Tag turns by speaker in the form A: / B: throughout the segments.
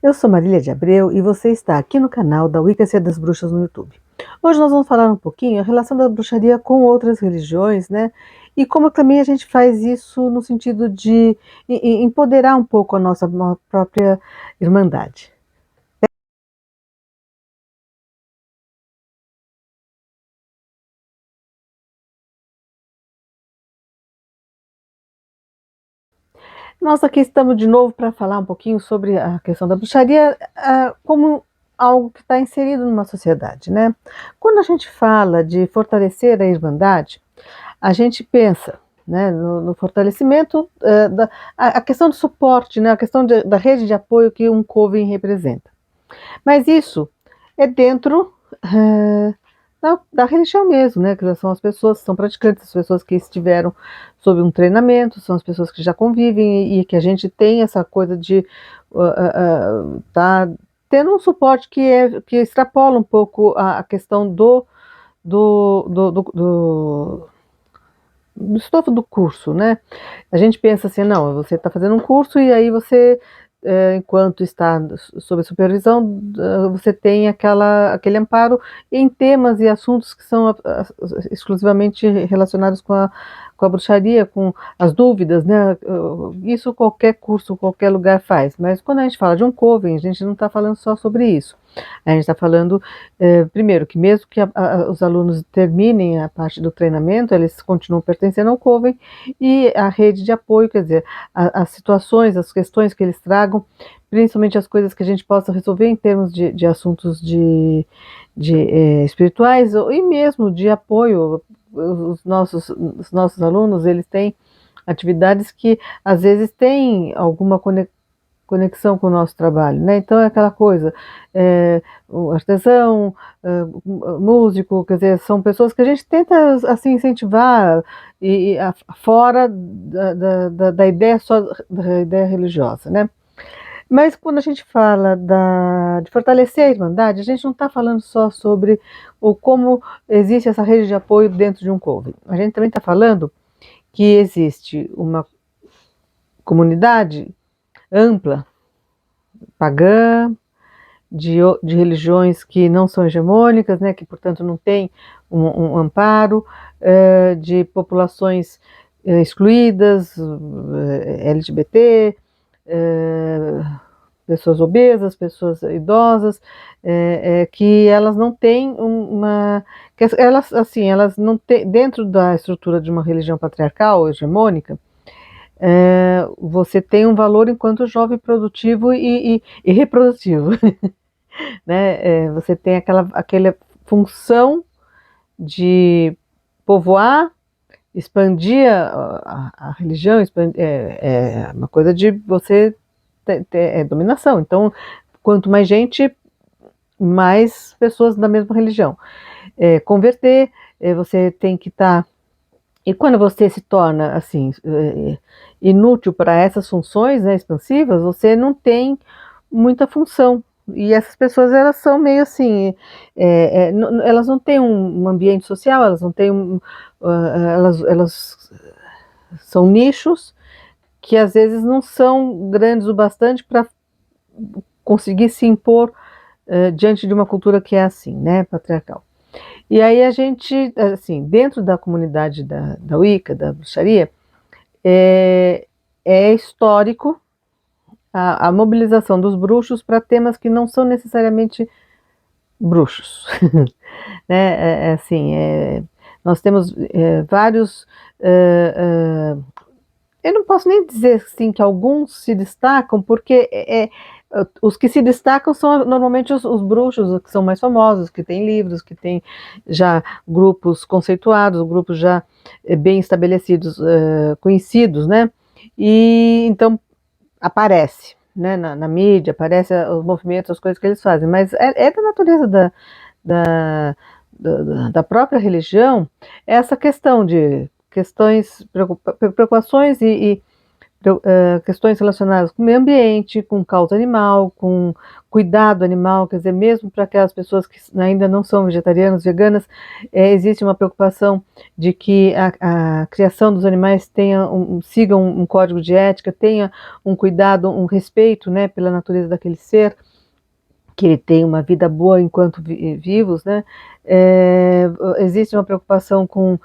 A: Eu sou Marília de Abreu e você está aqui no canal da Wicca das Bruxas no YouTube. Hoje nós vamos falar um pouquinho a relação da bruxaria com outras religiões, né? E como também a gente faz isso no sentido de empoderar um pouco a nossa própria irmandade. Nós aqui estamos de novo para falar um pouquinho sobre a questão da bruxaria como algo que está inserido numa sociedade, né? Quando a gente fala de fortalecer a irmandade, a gente pensa, né, no fortalecimento a questão do suporte, né, a questão da rede de apoio que um coven representa. Mas isso é dentro da religião mesmo, né, que são as pessoas que são praticantes, as pessoas que estiveram sob um treinamento, são as pessoas que já convivem e que a gente tem essa coisa de tá tendo um suporte que extrapola um pouco a questão do, do, do, do do estofo do curso, né? A gente pensa assim, não, você está fazendo um curso e aí você, enquanto está sob supervisão, você tem aquele amparo em temas e assuntos que são exclusivamente relacionados com a bruxaria, com as dúvidas, né? Isso qualquer curso, qualquer lugar faz, mas quando a gente fala de um coven, a gente não está falando só sobre isso. A gente está falando, primeiro, que mesmo que os alunos terminem a parte do treinamento, eles continuam pertencendo ao coven e a rede de apoio, quer dizer, as situações, as questões que eles tragam, principalmente as coisas que a gente possa resolver em termos de assuntos espirituais e mesmo de apoio. Os nossos alunos, eles têm atividades que às vezes têm alguma conexão com o nosso trabalho, né? Então é aquela coisa, o artesão, músico, quer dizer, são pessoas que a gente tenta assim incentivar fora da ideia só da ideia religiosa, né? Mas quando a gente fala de fortalecer a irmandade, a gente não está falando só sobre como existe essa rede de apoio dentro de um coven. A gente também está falando que existe uma comunidade ampla, pagã, de religiões que não são hegemônicas, né, que portanto não têm um amparo, de populações excluídas, LGBT, pessoas obesas, pessoas idosas, que elas não têm que elas não têm, dentro da estrutura de uma religião patriarcal hegemônica, você tem um valor enquanto jovem produtivo e reprodutivo. Né? Você tem aquela função de povoar, expandir a religião, é uma coisa de você ter dominação. Então, quanto mais gente, mais pessoas da mesma religião. Converter, você tem que estar. E quando você se torna assim inútil para essas funções, né, expansivas, você não tem muita função. E essas pessoas, elas são meio assim, elas não têm um ambiente social, elas não têm elas são nichos que às vezes não são grandes o bastante para conseguir se impor diante de uma cultura que é assim, né, patriarcal. E aí a gente, assim, dentro da comunidade da Wicca, da bruxaria, é histórico a mobilização dos bruxos para temas que não são necessariamente bruxos. Né? Assim, nós temos vários. Eu não posso nem dizer assim, que alguns se destacam, porque os que se destacam são normalmente os bruxos, que são mais famosos, que têm livros, que têm já grupos conceituados, grupos já bem estabelecidos, conhecidos, né? E então aparece, né, na mídia, aparece os movimentos, as coisas que eles fazem, mas é da natureza da, da própria religião essa questão de questões, preocupações e questões relacionadas com o meio ambiente, com causa animal, com cuidado animal, quer dizer, mesmo para aquelas pessoas que ainda não são vegetarianas, veganas, existe uma preocupação de que a criação dos animais siga um código de ética, tenha um cuidado, um respeito, né, pela natureza daquele ser, que ele tem uma vida boa enquanto vivos, né? Existe uma preocupação com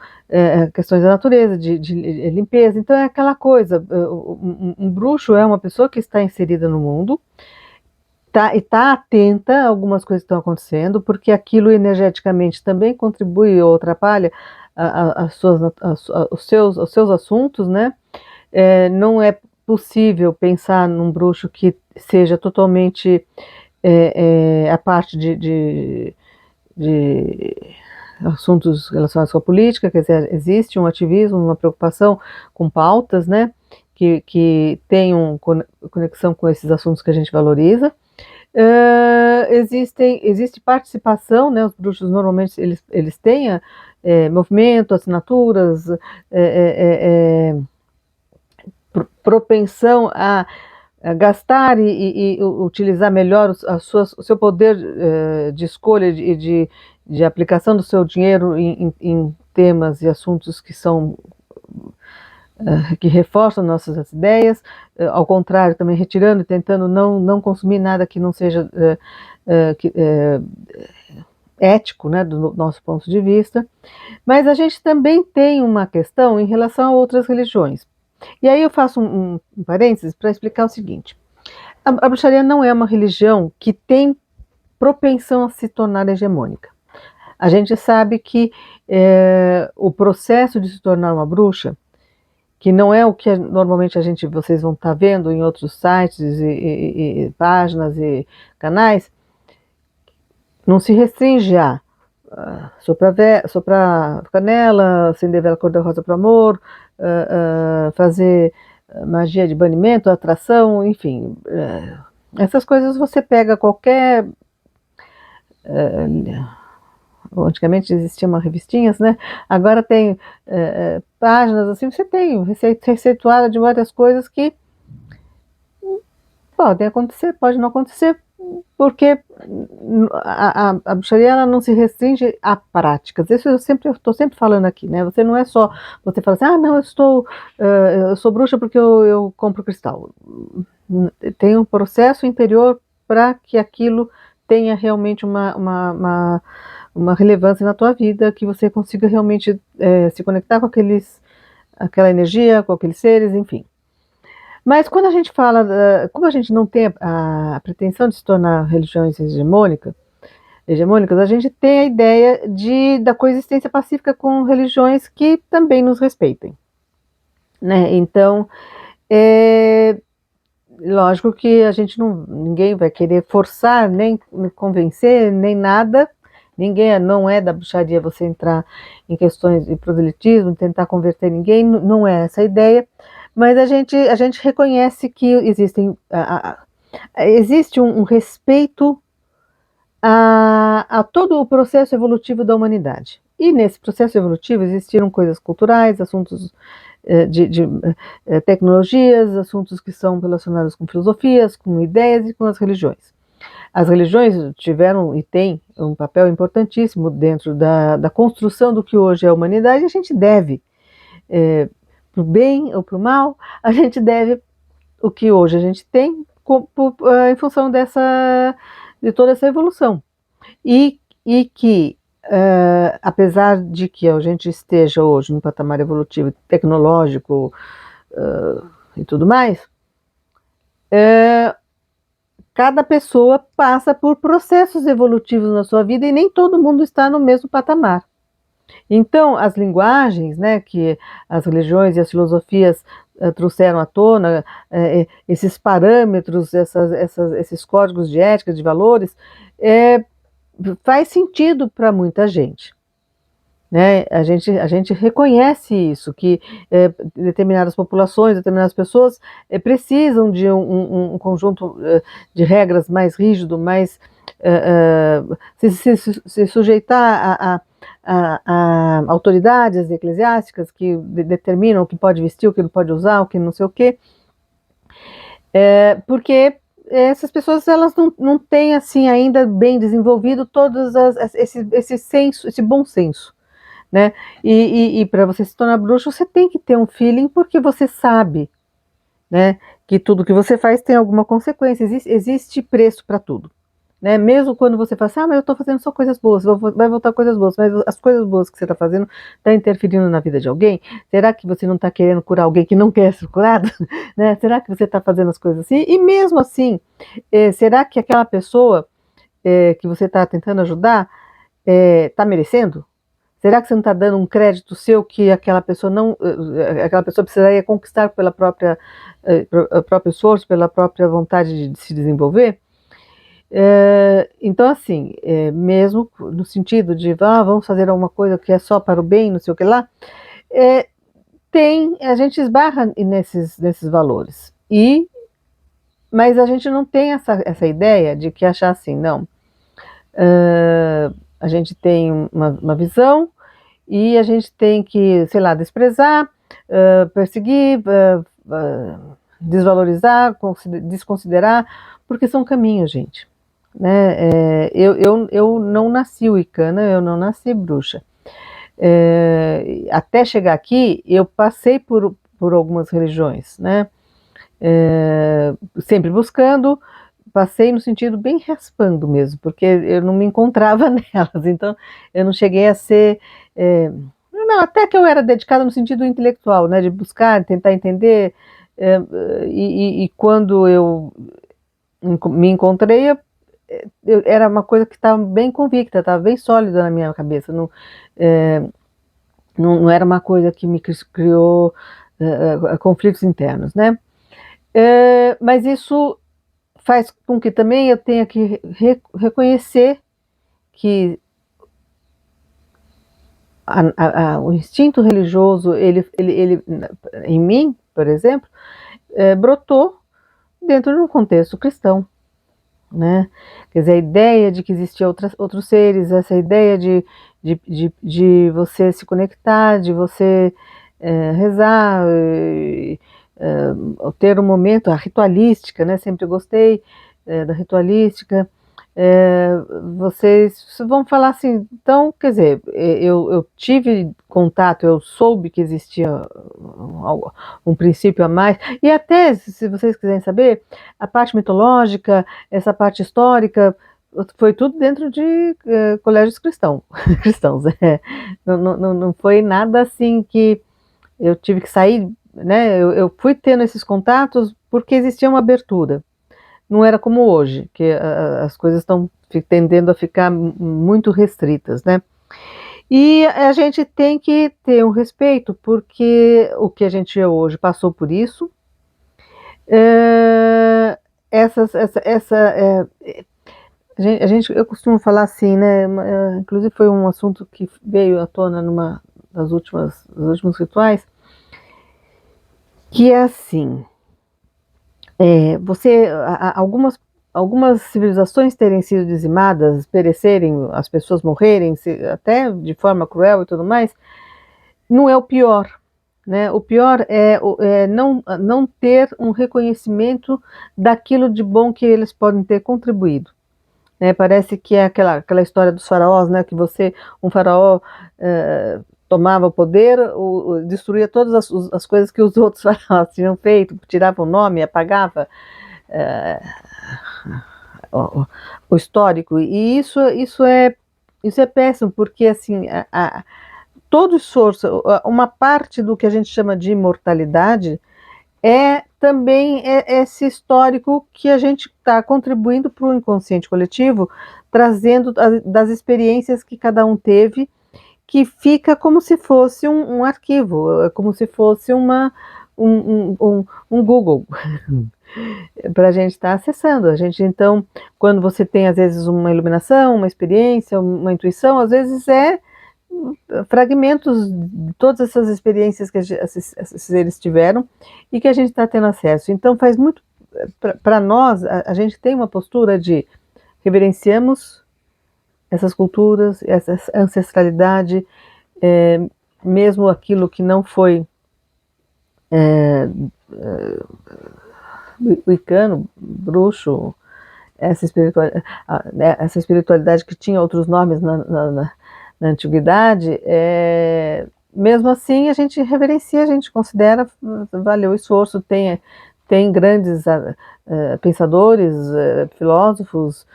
A: questões da natureza, de limpeza, então é aquela coisa, um bruxo é uma pessoa que está inserida no mundo, e está atenta a algumas coisas que estão acontecendo, porque aquilo energeticamente também contribui ou atrapalha os seus assuntos, né? Não é possível pensar num bruxo que seja totalmente a parte de assuntos relacionados com a política, quer dizer, existe um ativismo, uma preocupação com pautas, né, que tenham conexão com esses assuntos que a gente valoriza. Existe participação, né, os bruxos normalmente eles têm movimento, assinaturas, propensão a gastar e utilizar melhor o seu poder de escolha e de aplicação do seu dinheiro em temas e assuntos que são que reforçam nossas ideias, ao contrário, também retirando e tentando não consumir nada que não seja ético, né, do nosso ponto de vista. Mas a gente também tem uma questão em relação a outras religiões. E aí eu faço um parênteses para explicar o seguinte: a bruxaria não é uma religião que tem propensão a se tornar hegemônica. A gente sabe que o processo de se tornar uma bruxa, que não é o que normalmente vocês vão estar vendo em outros sites e páginas e canais, não se restringe a soprar canela, acender vela cor-de-rosa para o amor, fazer magia de banimento, atração, enfim. Essas coisas você pega qualquer... antigamente existiam umas revistinhas, né? Agora tem páginas assim, você tem receituário de várias coisas que podem acontecer, pode não acontecer, porque a bruxaria ela não se restringe a práticas. Isso eu estou sempre falando aqui, né? Você não é só você fala assim, não, eu sou bruxa porque eu compro cristal. Tem um processo interior para que aquilo tenha realmente uma relevância na tua vida, que você consiga realmente se conectar com aquela energia, com aqueles seres, enfim. Mas quando a gente fala, como a gente não tem a pretensão de se tornar religiões hegemônicas, a gente tem a ideia da coexistência pacífica com religiões que também nos respeitem, né? Então, lógico que ninguém vai querer forçar, nem convencer, nem nada. Não é da bruxaria você entrar em questões de proselitismo, tentar converter ninguém, não é essa a ideia. Mas a gente reconhece que existe um respeito a todo o processo evolutivo da humanidade. E nesse processo evolutivo existiram coisas culturais, assuntos de tecnologias, assuntos que são relacionados com filosofias, com ideias e com as religiões. As religiões tiveram e têm um papel importantíssimo dentro da construção do que hoje é a humanidade, e a gente deve, para o bem ou para o mal, a gente deve o que hoje a gente tem em função de toda essa evolução. E que, apesar de que a gente esteja hoje num patamar evolutivo, tecnológico e tudo mais, cada pessoa passa por processos evolutivos na sua vida e nem todo mundo está no mesmo patamar. Então, as linguagens, né, que as religiões e as filosofias trouxeram à tona, esses parâmetros, esses códigos de ética, de valores, faz sentido para muita gente. Né? A gente reconhece isso, que determinadas populações, determinadas pessoas precisam de um conjunto de regras mais rígido, mais se sujeitar a autoridades eclesiásticas que determinam o que pode vestir, o que não pode usar, o que não sei o quê. Porque essas pessoas elas não têm assim ainda bem desenvolvido todos esse senso, esse bom senso, né? E para você se tornar bruxo, você tem que ter um feeling porque você sabe, né, que tudo que você faz tem alguma consequência, existe preço para tudo. Né? Mesmo quando você fala assim, mas eu estou fazendo só coisas boas, vai voltar coisas boas, mas as coisas boas que você está fazendo está interferindo na vida de alguém? Será que você não está querendo curar alguém que não quer ser curado? Né? Será que você está fazendo as coisas assim? E mesmo assim, será que aquela pessoa que você está tentando ajudar está merecendo? Será que você não está dando um crédito seu que aquela pessoa não, aquela pessoa precisaria conquistar pela próprio esforço, pela própria vontade de se desenvolver? Então, assim, mesmo no sentido de vamos fazer alguma coisa que é só para o bem, não sei o que lá, é, a gente esbarra nesses valores. Mas a gente não tem essa ideia de que achar assim, não. A gente tem uma visão e a gente tem que, sei lá, desprezar, perseguir, desvalorizar, desconsiderar, porque são caminhos, gente. Né? Eu não nasci wicana, eu não nasci bruxa. Até chegar aqui, eu passei por algumas religiões, né? Sempre buscando, passei no sentido bem raspando mesmo, porque eu não me encontrava nelas, então eu não cheguei a ser. Não, até que eu era dedicada no sentido intelectual, né? De buscar, tentar entender, e quando eu me encontrei, era uma coisa que estava bem convicta, estava bem sólida na minha cabeça. Não era uma coisa que me criou conflitos internos, né? Mas isso faz com que também eu tenha que reconhecer que o instinto religioso, ele em mim, por exemplo, brotou dentro de um contexto cristão. Né? Quer dizer, a ideia de que existiam outros seres, essa ideia de você se conectar, de você rezar, ter um momento, a ritualística, né? Sempre gostei da ritualística. Vocês vão falar assim, então, quer dizer, eu tive contato, eu soube que existia um princípio a mais, e até, se vocês quiserem saber, a parte mitológica, essa parte histórica, foi tudo dentro de colégios cristãos. Não foi nada assim que eu tive que sair, né? Eu fui tendo esses contatos porque existia uma abertura. Não era como hoje, que as coisas estão tendendo a ficar muito restritas, né? E a gente tem que ter um respeito, porque o que a gente hoje passou por isso, é, eu costumo falar assim, né? Inclusive foi um assunto que veio à tona numa dos últimos rituais, que é assim. Algumas civilizações terem sido dizimadas, perecerem, as pessoas morrerem, até de forma cruel e tudo mais, não é o pior. Né? O pior é não ter um reconhecimento daquilo de bom que eles podem ter contribuído. Né? Parece que é aquela história dos faraós, né? Que um faraó tomava o poder, destruía todas as coisas que os outros faraós tinham feito, tirava o nome, apagava o histórico, e isso é péssimo, porque assim, todo esforço, uma parte do que a gente chama de imortalidade também esse histórico que a gente está contribuindo para o inconsciente coletivo, trazendo das experiências que cada um teve, que fica como se fosse um arquivo, como se fosse um Google para a gente estar acessando. A gente, então, quando você tem às vezes uma iluminação, uma experiência, uma intuição, às vezes fragmentos de todas essas experiências que esses seres tiveram e que a gente está tendo acesso. Então faz muito, para nós, a gente tem uma postura de reverenciamos essas culturas, essa ancestralidade, mesmo aquilo que não foi wicano, bruxo, essa espiritualidade que tinha outros nomes na antiguidade, mesmo assim a gente reverencia, a gente considera, valeu o esforço, tem grandes pensadores, filósofos,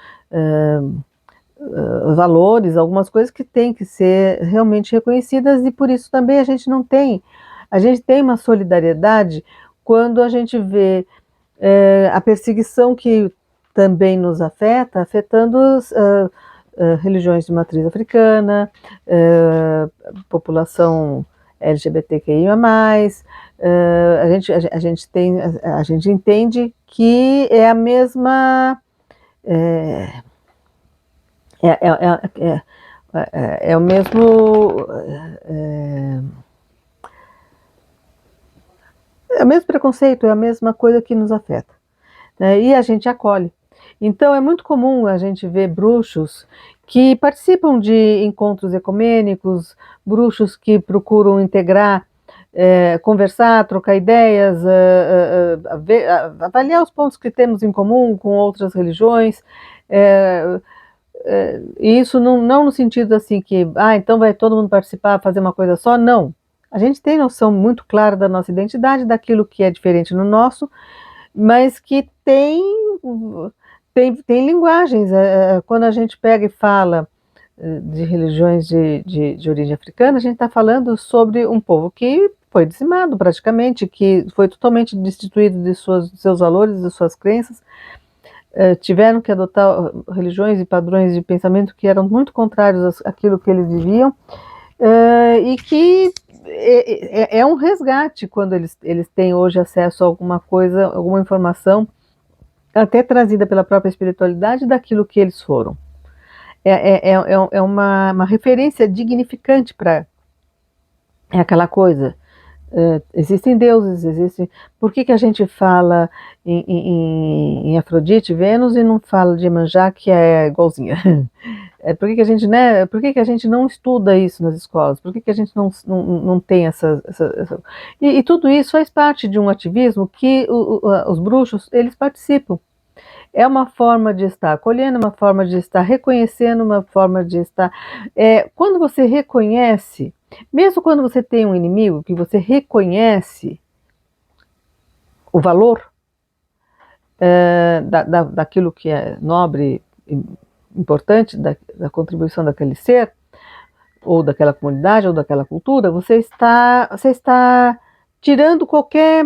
A: valores, algumas coisas que têm que ser realmente reconhecidas, e por isso também a gente tem uma solidariedade quando a gente vê a perseguição que também nos afetando religiões de matriz africana, população LGBTQIA+, a gente entende que é a mesma é o mesmo é o mesmo preconceito, é a mesma coisa que nos afeta, né? E a gente acolhe. Então é muito comum a gente ver bruxos que participam de encontros ecumênicos, bruxos que procuram integrar, conversar, trocar ideias, avaliar os pontos que temos em comum com outras religiões, e isso não no sentido assim que, então vai todo mundo participar, fazer uma coisa só, não. A gente tem noção muito clara da nossa identidade, daquilo que é diferente no nosso, mas que tem linguagens. Quando a gente pega e fala de religiões de origem africana, a gente está falando sobre um povo que foi dizimado praticamente, que foi totalmente destituído de seus valores, de suas crenças, tiveram que adotar religiões e padrões de pensamento que eram muito contrários àquilo que eles viviam, e que é um resgate quando eles têm hoje acesso a alguma coisa, alguma informação, até trazida pela própria espiritualidade, daquilo que eles foram. É uma referência dignificante para aquela coisa. Existem deuses, Por que a gente fala em Afrodite, Vênus, e não fala de Iemanjá, que é igualzinha? Por que a gente, né? Por que a gente não estuda isso nas escolas? Por que a gente não tem essa... E tudo isso faz parte de um ativismo que os bruxos, eles participam. É uma forma de estar acolhendo, uma forma de estar reconhecendo, uma forma de estar... quando você reconhece, mesmo quando você tem um inimigo, que você reconhece o valor daquilo que é nobre, importante, da contribuição daquele ser, ou daquela comunidade, ou daquela cultura, você está tirando qualquer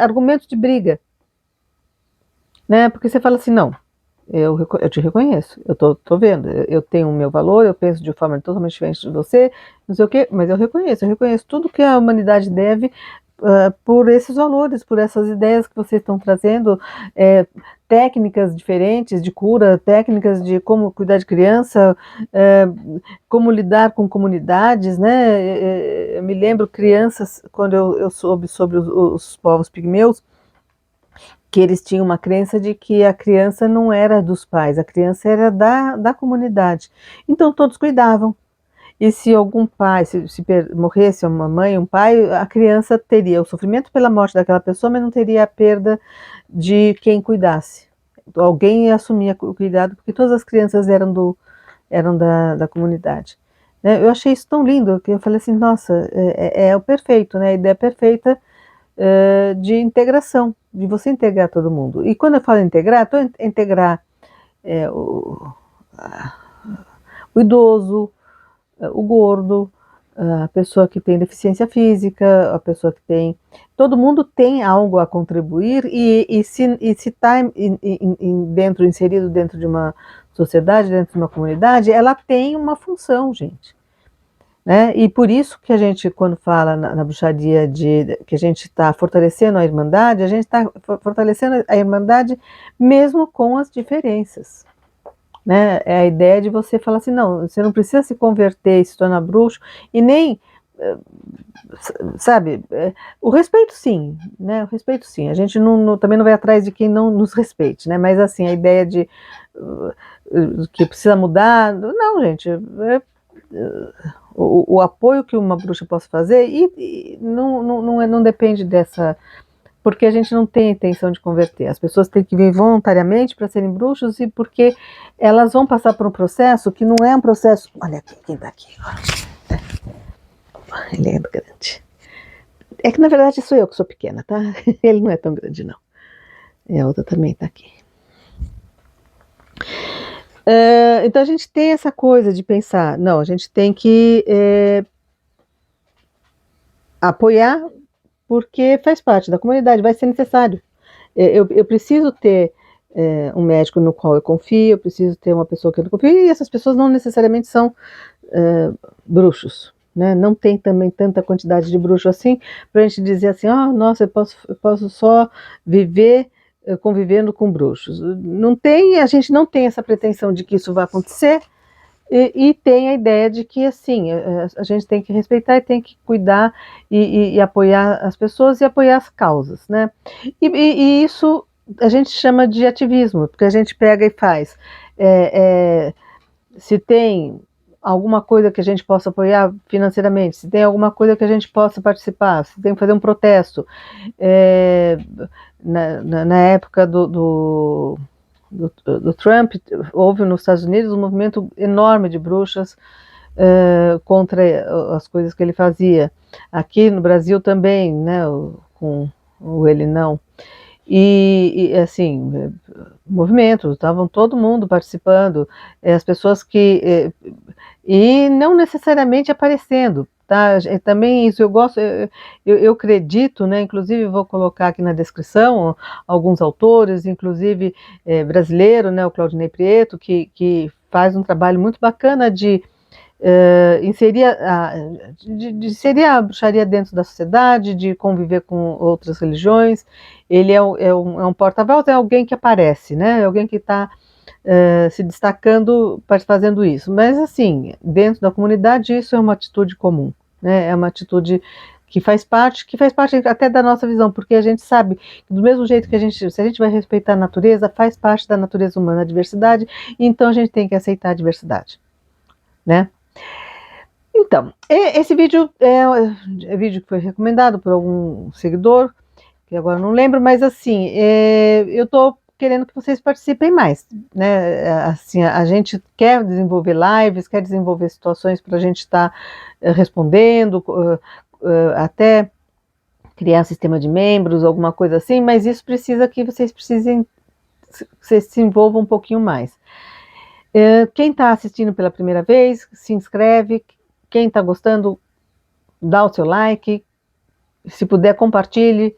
A: argumento de briga. Né? Porque você fala assim, não, eu te reconheço, eu tô vendo, eu tenho o meu valor, eu penso de forma totalmente diferente de você, não sei o quê, mas eu reconheço tudo que a humanidade deve por esses valores, por essas ideias que vocês estão trazendo, técnicas diferentes de cura, técnicas de como cuidar de criança, como lidar com comunidades, né? Eu me lembro crianças, quando eu soube sobre os povos pigmeus, que eles tinham uma crença de que a criança não era dos pais, a criança era da comunidade. Então todos cuidavam. E se algum pai, se morresse uma mãe, um pai, a criança teria o sofrimento pela morte daquela pessoa, mas não teria a perda de quem cuidasse. Alguém assumia o cuidado, porque todas as crianças eram da comunidade. Né? Eu achei isso tão lindo, que eu falei assim, nossa, é o perfeito, né? A ideia perfeita de integração, de você integrar todo mundo. E quando eu falo integrar o idoso, o gordo, a pessoa que tem deficiência física, a pessoa que tem... Todo mundo tem algo a contribuir, e se está inserido dentro de uma sociedade, dentro de uma comunidade, ela tem uma função, gente. Né? E por isso que a gente, quando fala na bruxaria que a gente está fortalecendo a Irmandade, a gente está fortalecendo a Irmandade mesmo com as diferenças. Né? É a ideia de você falar assim, não, você não precisa se converter e se tornar bruxo, e nem, sabe, o respeito sim, né? O respeito sim, a gente também não vai atrás de quem não nos respeite, né? Mas assim, a ideia de que precisa mudar, não, gente, o apoio que uma bruxa possa fazer, e não depende dessa porque a gente não tem a intenção de converter. As pessoas têm que vir voluntariamente para serem bruxos e porque elas vão passar por um processo que não é um processo... Olha aqui, quem está aqui agora. Ele é grande. É que na verdade sou eu que sou pequena, tá? Ele não é tão grande não. E a outra também está aqui. Então a gente tem essa coisa de pensar, não, a gente tem que apoiar porque faz parte da comunidade, vai ser necessário. Eu preciso ter um médico no qual eu confio, eu preciso ter uma pessoa que eu confio, e essas pessoas não necessariamente são bruxos, né? Não tem também tanta quantidade de bruxos assim, para a gente dizer assim, nossa, eu posso só viver convivendo com bruxos. Não tem, a gente não tem essa pretensão de que isso vai acontecer, e tem a ideia de que, assim, a gente tem que respeitar e tem que cuidar e apoiar as pessoas e apoiar as causas, né? E isso a gente chama de ativismo, porque a gente pega e faz. Se tem alguma coisa que a gente possa apoiar financeiramente, se tem alguma coisa que a gente possa participar, se tem que fazer um protesto. Na época do Trump, houve nos Estados Unidos um movimento enorme de bruxas contra as coisas que ele fazia. Aqui no Brasil também, né, com o Ele Não. E assim, movimento, estavam todo mundo participando, as pessoas que... e não necessariamente aparecendo, tá? Também isso eu gosto, eu acredito, né? Inclusive vou colocar aqui na descrição alguns autores, inclusive brasileiro, né? O Claudinei Prieto, que faz um trabalho muito bacana de inserir a bruxaria dentro da sociedade, de conviver com outras religiões. Ele é um porta-voz, é alguém que aparece, né? É alguém que está se destacando, fazendo isso. Mas assim, dentro da comunidade isso é uma atitude comum, né? É uma atitude que faz parte até da nossa visão, porque a gente sabe que do mesmo jeito que se a gente vai respeitar a natureza, faz parte da natureza humana a diversidade, então a gente tem que aceitar a diversidade, né? Então, esse vídeo é vídeo que foi recomendado por algum seguidor, que agora não lembro, mas assim, eu estou querendo que vocês participem mais, né? Assim, a gente quer desenvolver lives, quer desenvolver situações para a gente estar respondendo, até criar um sistema de membros, alguma coisa assim, mas isso precisa que vocês se envolvam um pouquinho mais. Quem está assistindo pela primeira vez, se inscreve. Quem está gostando, dá o seu like. Se puder, compartilhe.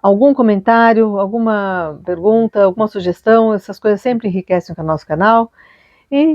A: Algum comentário, alguma pergunta, alguma sugestão, essas coisas sempre enriquecem o nosso canal. E